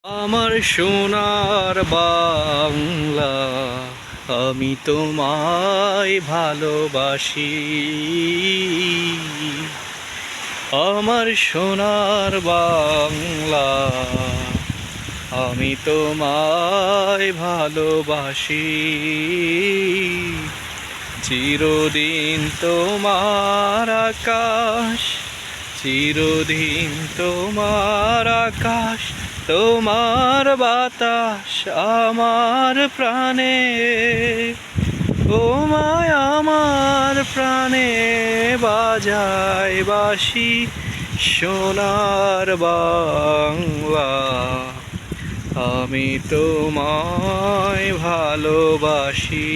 আমার সোনার বাংলা, আমি তোমায় ভালোবাসি। আমার সোনার বাংলা, আমি তোমায় ভালোবাসি। চিরদিন তোমার আকাশ, চিরদিন তোমার আকাশ, তোমার বাতাস আমার প্রাণে। তোমায় আমার প্রাণে বাজায় বাঁশি। সোনার বাংলা, আমি তোমায় ভালোবাসি।